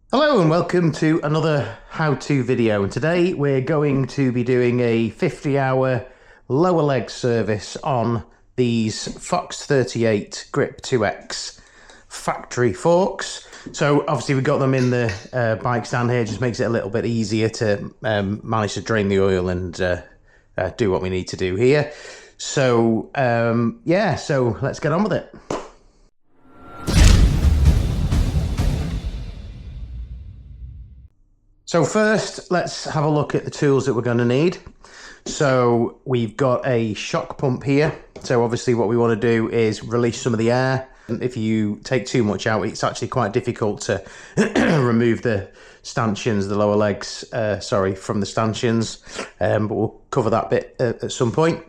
Hello and welcome to another how-to video, and today we're going to be doing a 50-hour lower leg service on these Fox 38 Grip 2X factory forks. So obviously we've got them in the bike stand here, just makes it a little bit easier to manage to drain the oil and do what we need to do here. So yeah, so let's get on with it. So first, let's have a look at the tools that we're going to need. So we've got a shock pump here. So obviously what we want to do is release some of the air. If you take too much out, it's actually quite difficult to remove the stanchions, the lower legs, from the stanchions. But we'll cover that bit at some point.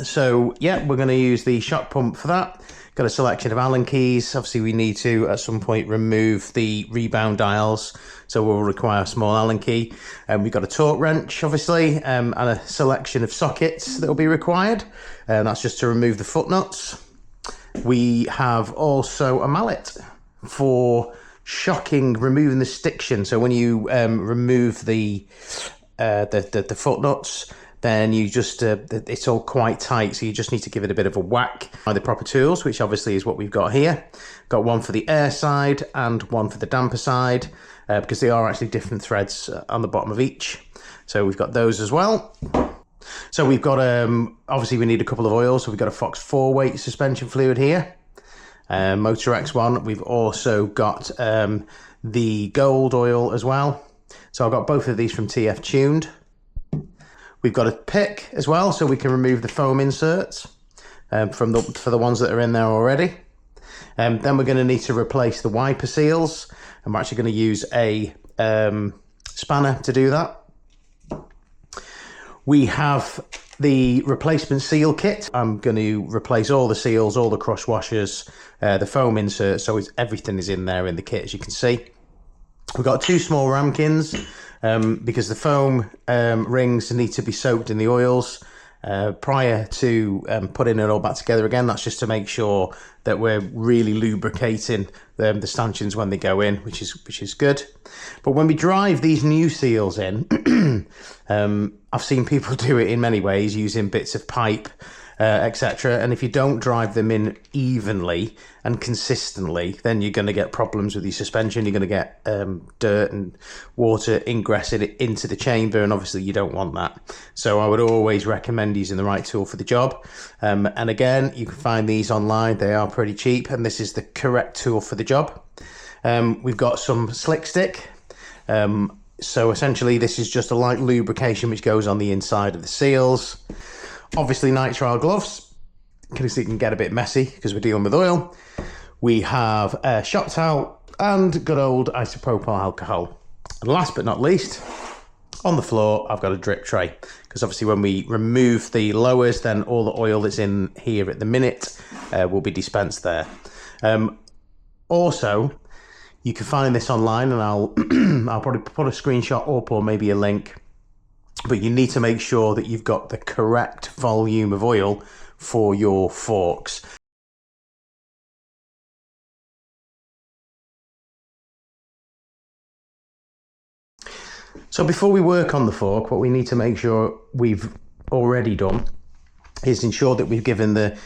So yeah, we're going to use the shock pump for that. Got a selection of Allen keys. Obviously we need to at some point remove the rebound dials, so we'll require a small Allen key. We've got a torque wrench obviously, and a selection of sockets that will be required, and that's just to remove the foot nuts. We have also a mallet for removing the stiction. So when you remove the foot nuts, then you just, it's all quite tight, so you just need to give it a bit of a whack by the proper tools, which obviously is what we've got here. Got one for the air side and one for the damper side, because they are actually different threads on the bottom of each. So we've got those as well. So we've got, obviously we need a couple of oils, so we've got a Fox 4-weight suspension fluid here. Motor X one. We've also got the gold oil as well. So I've got both of these from TF Tuned. We've got a pick as well, so we can remove the foam inserts for the ones that are in there already. Then we're going to need to replace the wiper seals, and we're actually going to use a spanner to do that. We have the replacement seal kit. I'm going to replace all the seals, all the cross washers, the foam inserts, so everything is in there in the kit, as you can see. We've got two small ramekins, because the foam rings need to be soaked in the oils prior to putting it all back together again. That's just to make sure that we're really lubricating the stanchions when they go in, which is good. But when we drive these new seals in, I've seen people do it in many ways, using bits of pipe, etc. And if you don't drive them in evenly and consistently, then you're going to get problems with your suspension. You're going to get dirt and water ingressing into the chamber, and obviously you don't want that. So I would always recommend using the right tool for the job. And again, you can find these online. They are pretty cheap, and this is the correct tool for the job. We've got some slick stick. So essentially this is just a light lubrication which goes on the inside of the seals. Obviously nitrile gloves, because it can get a bit messy because we're dealing with oil. We have a shop towel and good old isopropyl alcohol. And last but not least, on the floor, I've got a drip tray, because obviously when we remove the lowers, then all the oil that's in here at the minute will be dispensed there. Also, you can find this online, and I'll probably put a screenshot up or maybe a link. But you need to make sure that you've got the correct volume of oil for your forks. So before we work on the fork, what we need to make sure we've already done is ensure that we've given the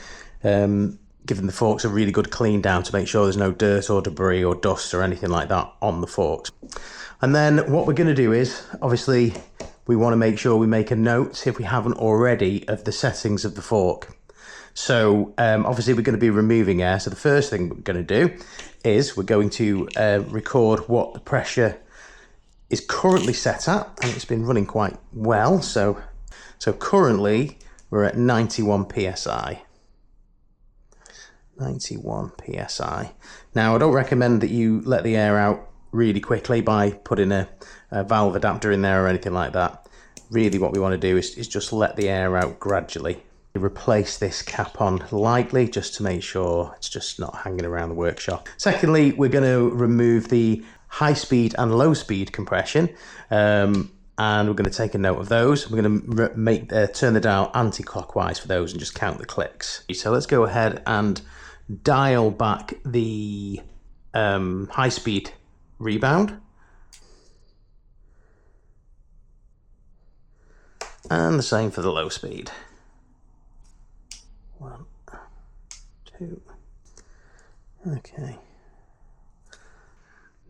forks a really good clean down, to make sure there's no dirt or debris or dust or anything like that on the forks. And then what we're going to do is, obviously, we want to make sure we make a note, if we haven't already, of the settings of the fork. So obviously we're going to be removing air. So the first thing we're going to do is we're going to record what the pressure is currently set at, and it's been running quite well. So currently we're at 91 psi. 91 psi. Now I don't recommend that you let the air out really quickly by putting a valve adapter in there or anything like that. Really what we want to do is just let the air out gradually. Replace this cap on lightly, just to make sure it's just not hanging around the workshop. Secondly, we're going to remove the high speed and low speed compression, and we're going to take a note of those. We're going to turn the dial anti-clockwise for those and just count the clicks. So let's go ahead and dial back the high speed rebound. And the same for the low speed. 1, 2. Okay.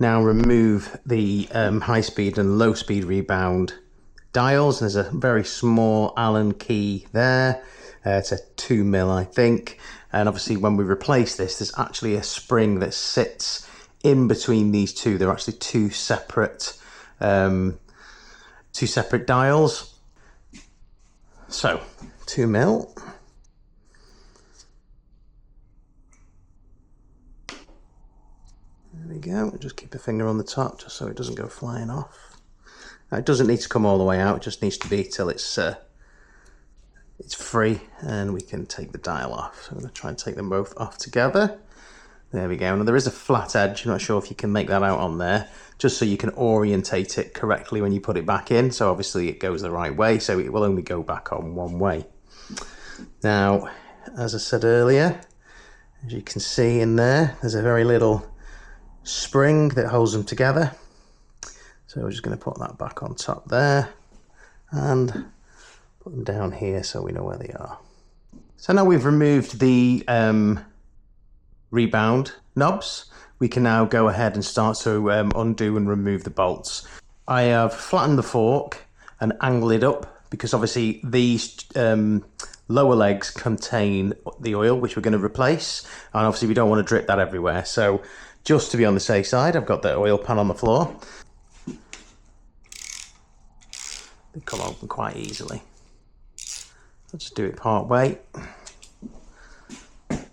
Now remove the high speed and low speed rebound dials. There's a very small Allen key there. It's a 2mm, I think. And obviously when we replace this, there's actually a spring that sits in between these two. They're actually two separate dials. So 2mm. There we go. Just keep a finger on the top just so it doesn't go flying off. Now, it doesn't need to come all the way out. It just needs to be till it's free, and we can take the dial off. So I'm going to try and take them both off together. There we go. Now there is a flat edge. I'm not sure if you can make that out on there, just so you can orientate it correctly when you put it back in. So obviously it goes the right way, so it will only go back on one way. Now, as I said earlier, as you can see in there, there's a very little spring that holds them together. So we're just going to put that back on top there and put them down here so we know where they are. So now we've removed the rebound knobs, we can now go ahead and start to undo and remove the bolts. I have flattened the fork and angled it up because obviously these lower legs contain the oil which we're going to replace, and obviously we don't want to drip that everywhere. So just to be on the safe side, I've got the oil pan on the floor. They come open quite easily. I'll just do it part way.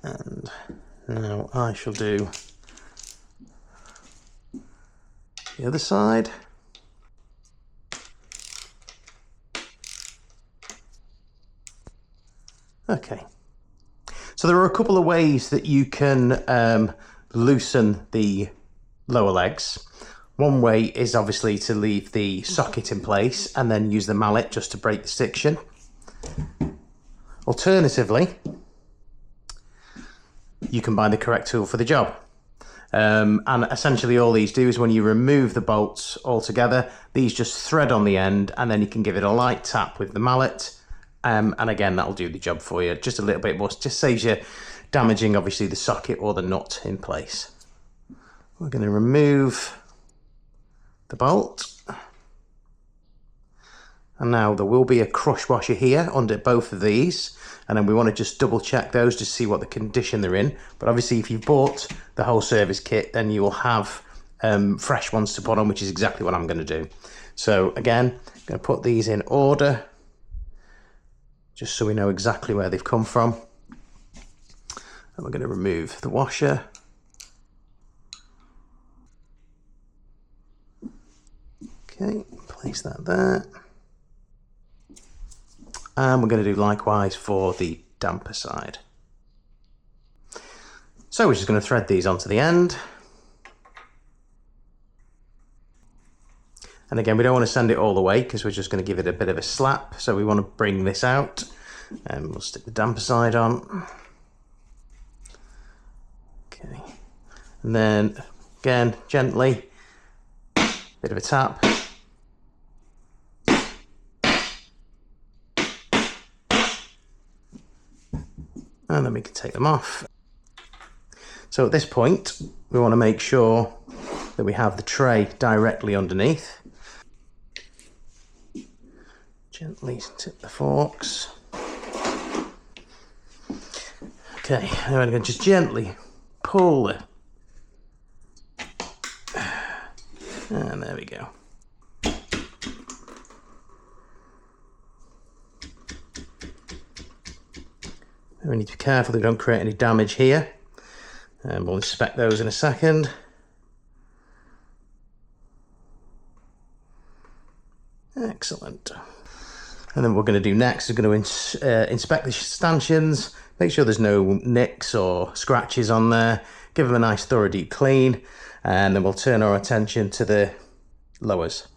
And now I shall do the other side. Okay. So there are a couple of ways that you can loosen the lower legs. One way is obviously to leave the socket in place and then use the mallet just to break the stiction. Alternatively, you can buy the correct tool for the job. And essentially all these do is when you remove the bolts altogether, these just thread on the end, and then you can give it a light tap with the mallet. And again, that'll do the job for you. Just a little bit more, just saves you damaging obviously the socket or the nut in place. We're going to remove the bolt. And now there will be a crush washer here under both of these, and then we want to just double check those to see what the condition they're in. But obviously if you've bought the whole service kit, then you will have fresh ones to put on, which is exactly what I'm going to do. So again, I'm going to put these in order just so we know exactly where they've come from. And we're going to remove the washer. Okay, place that there. And we're going to do likewise for the damper side. So we're just going to thread these onto the end. And again, we don't want to send it all the way because we're just going to give it a bit of a slap. So we want to bring this out, and we'll stick the damper side on. Okay. And then again, gently, bit of a tap. And then we can take them off. So at this point, we want to make sure that we have the tray directly underneath. Gently tip the forks. Okay, now I'm going to just gently pull it. And there we go. We need to be careful that we don't create any damage here, and we'll inspect those in a second. Excellent. And then what we're going to do next is going to inspect the stanchions, make sure there's no nicks or scratches on there, give them a nice thorough deep clean, and then we'll turn our attention to the lowers.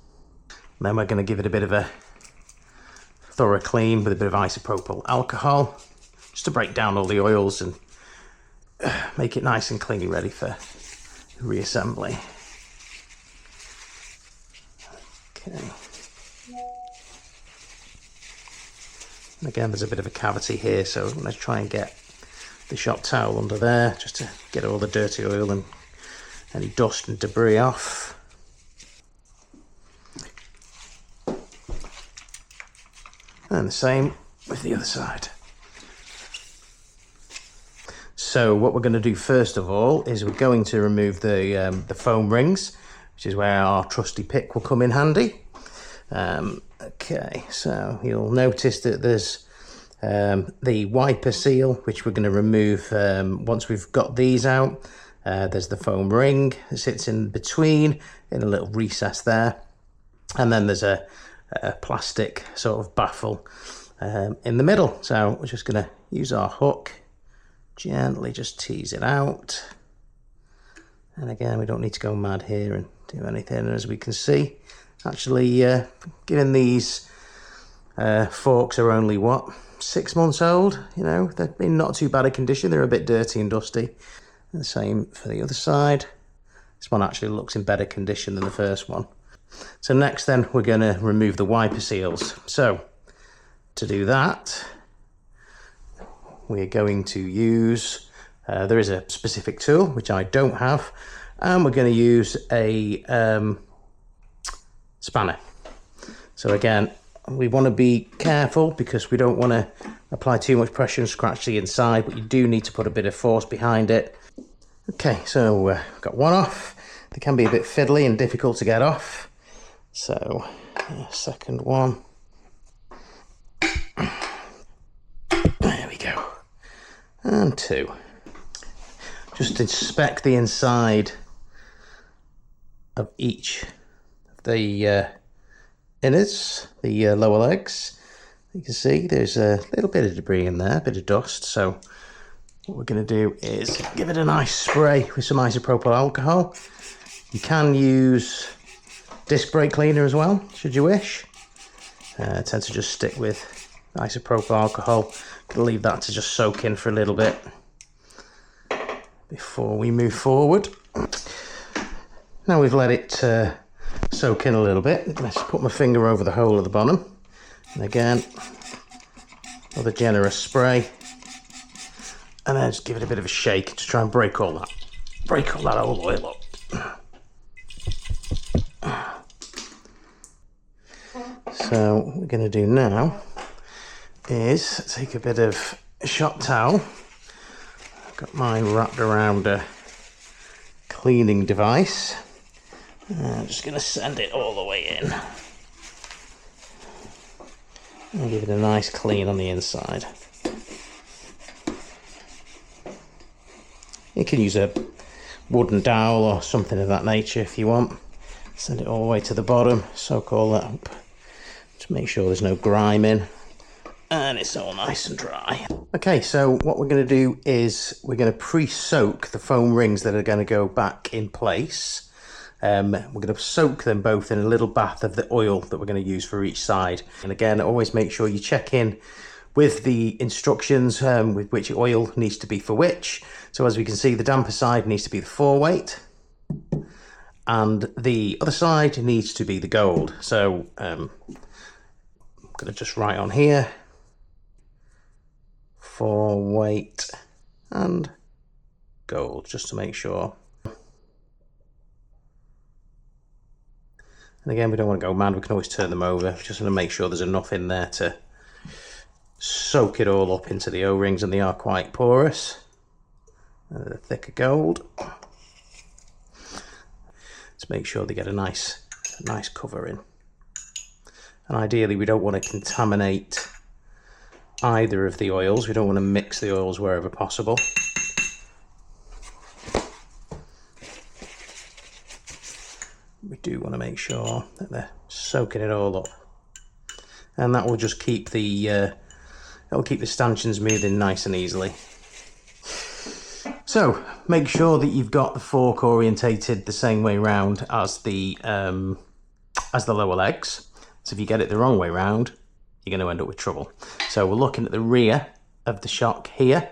And then we're going to give it a bit of a thorough clean with a bit of isopropyl alcohol, just to break down all the oils and make it nice and clean, ready for reassembly. Okay. And again, there's a bit of a cavity here, so I'm going to try and get the shop towel under there just to get all the dirty oil and any dust and debris off. And the same with the other side. So what we're going to do first of all is we're going to remove the foam rings, which is where our trusty pick will come in handy. Okay, so you'll notice that there's the wiper seal, which we're going to remove once we've got these out. There's the foam ring that sits in between in a little recess there, and then there's a plastic sort of baffle in the middle. So we're just going to use our hook, gently just tease it out, and again we don't need to go mad here and do anything. And as we can see, actually given these forks are only what, 6 months old, you know, they're in not too bad a condition. They're a bit dirty and dusty. And the same for the other side. This one actually looks in better condition than the first one. So next then we're going to remove the wiper seals. So to do that, we're going to use, there is a specific tool which I don't have, and we're going to use a spanner. So again, we want to be careful because we don't want to apply too much pressure and scratch the inside, but you do need to put a bit of force behind it. Okay, so I've got one off. They can be a bit fiddly and difficult to get off. So second one. There we go. And two. Just inspect the inside of each of the innards, the lower legs. You can see there's a little bit of debris in there, a bit of dust. So what we're going to do is give it a nice spray with some isopropyl alcohol. You can use disc brake cleaner as well, should you wish. I tend to just stick with isopropyl alcohol. Gonna leave that to just soak in for a little bit before we move forward. Now we've let it soak in a little bit, let's put my finger over the hole at the bottom, and again another generous spray, and then just give it a bit of a shake to try and break all that old oil up. So what we're going to do now is take a bit of shop towel. I've got mine wrapped around a cleaning device. I'm just going to send it all the way in and give it a nice clean on the inside. You can use a wooden dowel or something of that nature if you want. Send it all the way to the bottom, soak all that up to make sure there's no grime in, and it's all nice and dry. Okay, so what we're going to do is we're going to pre-soak the foam rings that are going to go back in place. We're going to soak them both in a little bath of the oil that we're going to use for each side. And again, always make sure you check in with the instructions with which oil needs to be for which. So as we can see, the damper side needs to be the 4-weight, and the other side needs to be the gold. So I'm going to just write on here 4-weight and gold, just to make sure. And again, we don't want to go mad, we can always turn them over. Just want to make sure there's enough in there to soak it all up into the O-rings, and they are quite porous. The thicker gold. Let's make sure they get a nice cover in. And ideally we don't want to contaminate either of the oils. We don't want to mix the oils wherever possible. We do want to make sure that they're soaking it all up, and that will just keep the stanchions moving nice and easily. So make sure that you've got the fork orientated the same way round as the lower legs. So if you get it the wrong way round, you're going to end up with trouble. So we're looking at the rear of the shock here.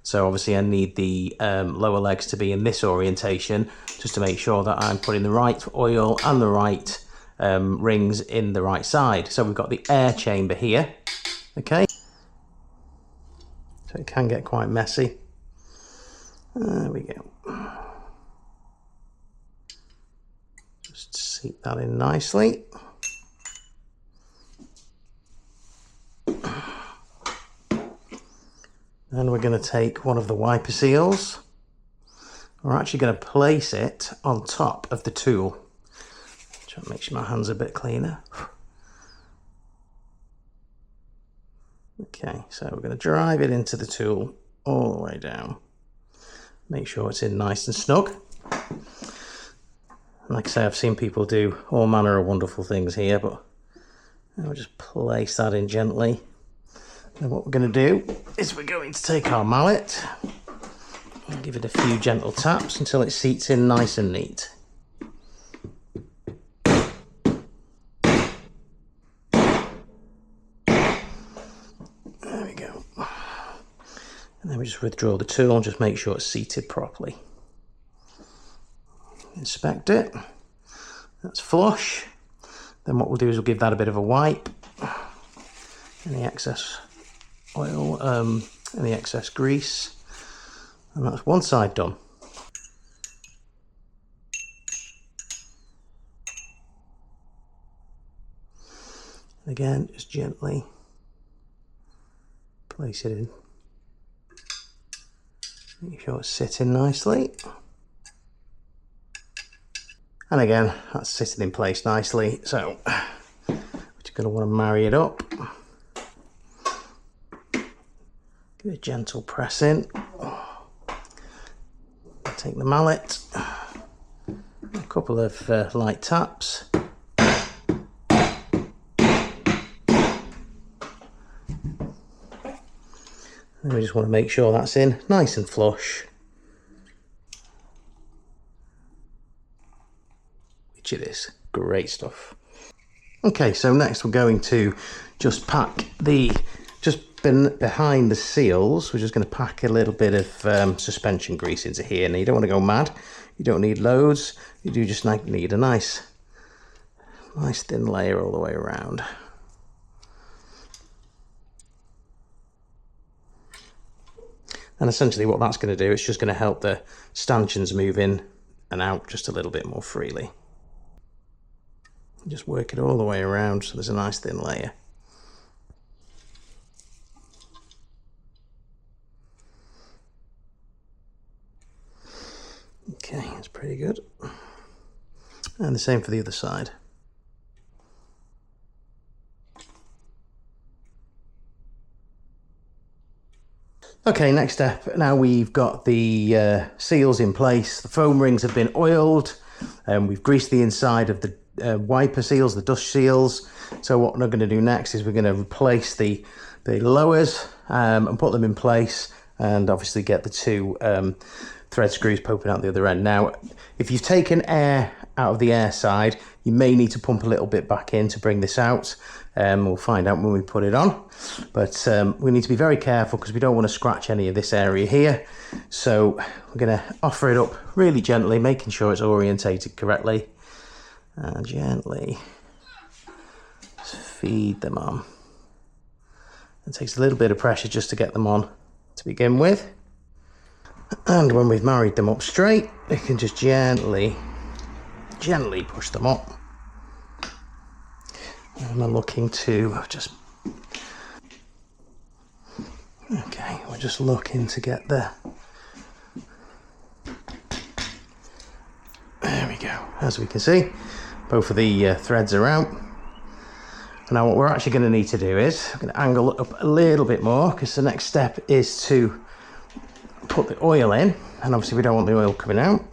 So obviously I need the lower legs to be in this orientation, just to make sure that I'm putting the right oil and the right rings in the right side. So we've got the air chamber here, okay? So it can get quite messy. There we go. Just seat that in nicely. Then we're going to take one of the wiper seals. We're actually going to place it on top of the tool. Try to make sure my hands are a bit cleaner. Okay, so we're going to drive it into the tool all the way down. Make sure it's in nice and snug. Like I say, I've seen people do all manner of wonderful things here, but I'll just place that in gently. And what we're going to do is we're going to take our mallet and give it a few gentle taps until it seats in nice and neat. There we go. And then we just withdraw the tool and just make sure it's seated properly. Inspect it. That's flush. Then what we'll do is we'll give that a bit of a wipe. Any excess oil, any excess grease, and that's one side done. Again, just gently place it in. Make sure it's sitting nicely. And again, that's sitting in place nicely, so we're just going to want to marry it up. Give it a gentle press in. Take the mallet, a couple of light taps. And we just want to make sure that's in nice and flush. Which it is. Great stuff. Okay, so next we're going to just pack the, behind the seals, we're just going to pack a little bit of suspension grease into here. Now you don't want to go mad, you don't need loads, you do just need a nice thin layer all the way around. And essentially what that's going to do, it's just going to help the stanchions move in and out just a little bit more freely. Just work it all the way around so there's a nice thin layer. Okay, that's pretty good. And the same for the other side. Okay, next step. Now we've got the seals in place. The foam rings have been oiled, and we've greased the inside of the wiper seals, the dust seals. So what we're going to do next is we're going to replace the lowers and put them in place, and obviously get the two thread screws poking out the other end. Now, if you've taken air out of the air side, you may need to pump a little bit back in to bring this out. We'll find out when we put it on, but we need to be very careful because we don't want to scratch any of this area here. So we're going to offer it up really gently, making sure it's orientated correctly, and gently just feed them on. It takes a little bit of pressure just to get them on to begin with, and when we've married them up straight, we can just gently push them up. And I'm looking to just, okay, we're just looking to get there we go. As we can see, both of the threads are out. Now what we're actually going to need to do is, I'm going to angle it up a little bit more, because the next step is to put the oil in, and obviously we don't want the oil coming out.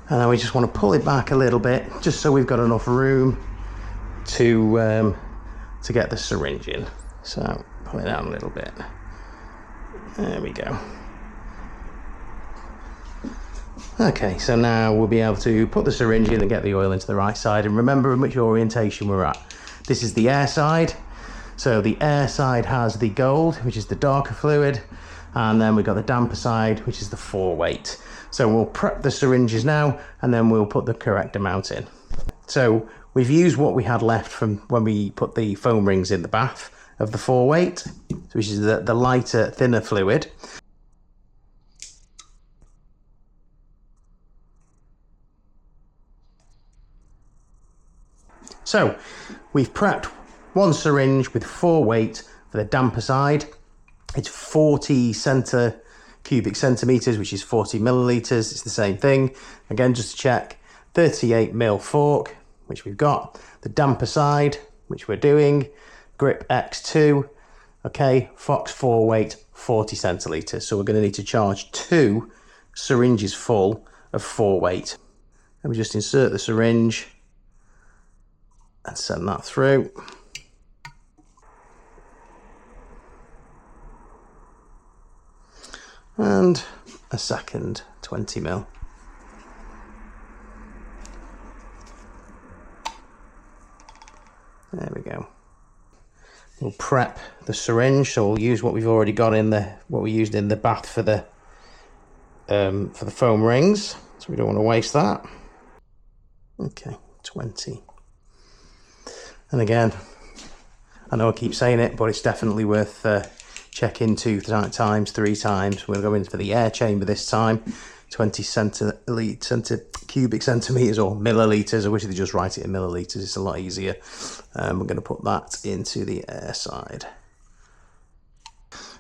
And then we just want to pull it back a little bit, just so we've got enough room to get the syringe in. So pull it down a little bit. There we go. Okay, so now we'll be able to put the syringe in and get the oil into the right side. And remember which orientation we're at. This is the air side. So the air side has the gold, which is the darker fluid, and then we've got the damper side, which is the 4-weight. So we'll prep the syringes now, and then we'll put the correct amount in. So we've used what we had left from when we put the foam rings in the bath of the 4-weight, which is the lighter, thinner fluid. So we've prepped one syringe with 4-weight for the damper side. It's 40 cubic centimeters, which is 40 milliliters. It's the same thing. Again, just to check, 38 mil fork, which we've got. The damper side, which we're doing, grip X2. Okay, Fox 4-weight, 40 centiliters. So we're going to need to charge 2 syringes full of 4-weight. Let me just insert the syringe and send that through. And a second 20 mil. There we go. We'll prep the syringe, so we'll use what we've already got in what we used in the bath for the foam rings. So we don't want to waste that. Okay, 20. And again, I know I keep saying it, but it's definitely worth checking 2 times, 3 times. We're going to go in for the air chamber this time. 20 cubic centimeters or milliliters. I wish they just write it in milliliters. It's a lot easier. We're going to put that into the air side.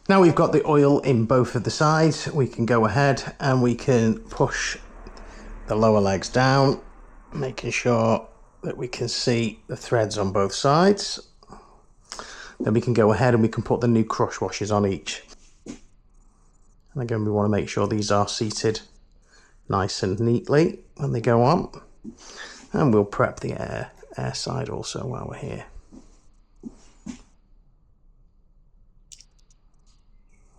Now we've got the oil in both of the sides, we can go ahead and we can push the lower legs down, making sure that we can see the threads on both sides. Then we can go ahead and we can put the new crush washers on each. And again, we want to make sure these are seated nice and neatly when they go on. And we'll prep the air side also while we're here.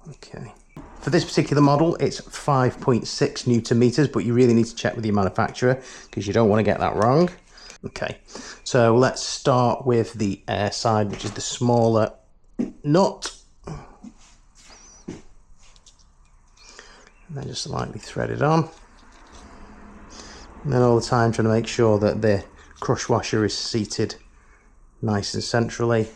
Okay. For this particular model, it's 5.6 Newton meters, but you really need to check with your manufacturer because you don't want to get that wrong. Okay, so let's start with the air side, which is the smaller nut. And then just lightly thread it on. And then all the time trying to make sure that the crush washer is seated nice and centrally.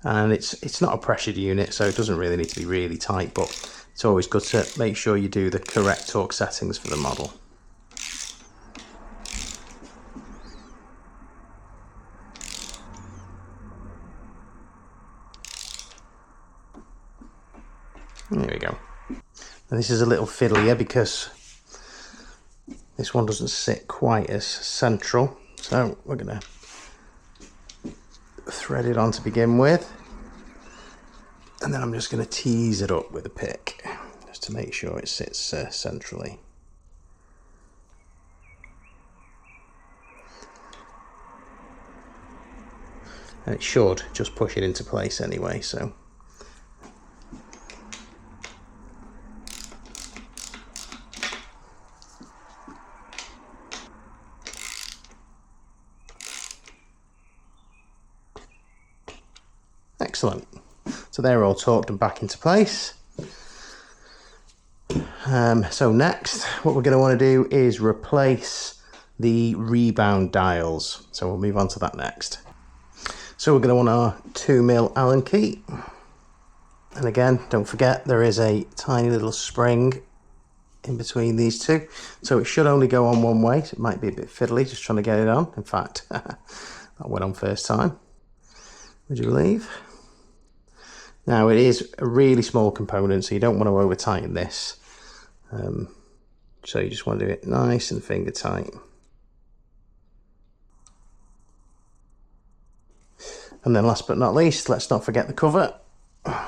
And it's not a pressured unit, so it doesn't really need to be really tight, but it's always good to make sure you do the correct torque settings for the model. There we go. And this is a little fiddlier because this one doesn't sit quite as central, so we're going to thread it on to begin with, and then I'm just going to tease it up with a pick just to make sure it sits centrally. And it should just push it into place anyway, so excellent. So they're all torqued and back into place. So next, what we're going to want to do is replace the rebound dials. So we'll move on to that next. So we're going to want our 2mm Allen key. And again, don't forget there is a tiny little spring in between these two. So it should only go on one way. So it might be a bit fiddly just trying to get it on. In fact, that went on first time. Would you believe? Now it is a really small component, so you don't want to over tighten this. So you just want to do it nice and finger tight. And then last but not least, let's not forget the cover. And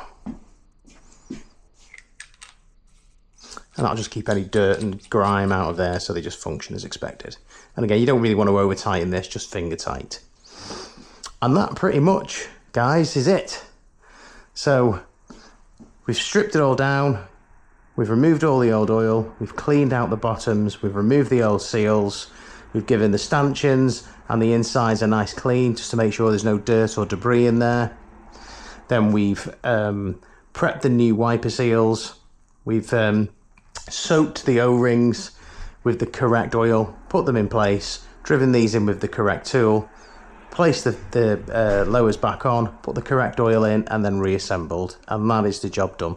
that'll just keep any dirt and grime out of there so they just function as expected. And again, you don't really want to over tighten this, just finger tight. And that pretty much, guys, is it. So we've stripped it all down, we've removed all the old oil, we've cleaned out the bottoms, we've removed the old seals, we've given the stanchions and the insides a nice clean just to make sure there's no dirt or debris in there. Then we've prepped the new wiper seals, we've soaked the O-rings with the correct oil, put them in place, driven these in with the correct tool, placed the lowers back on, put the correct oil in, and then reassembled, and that is the job done.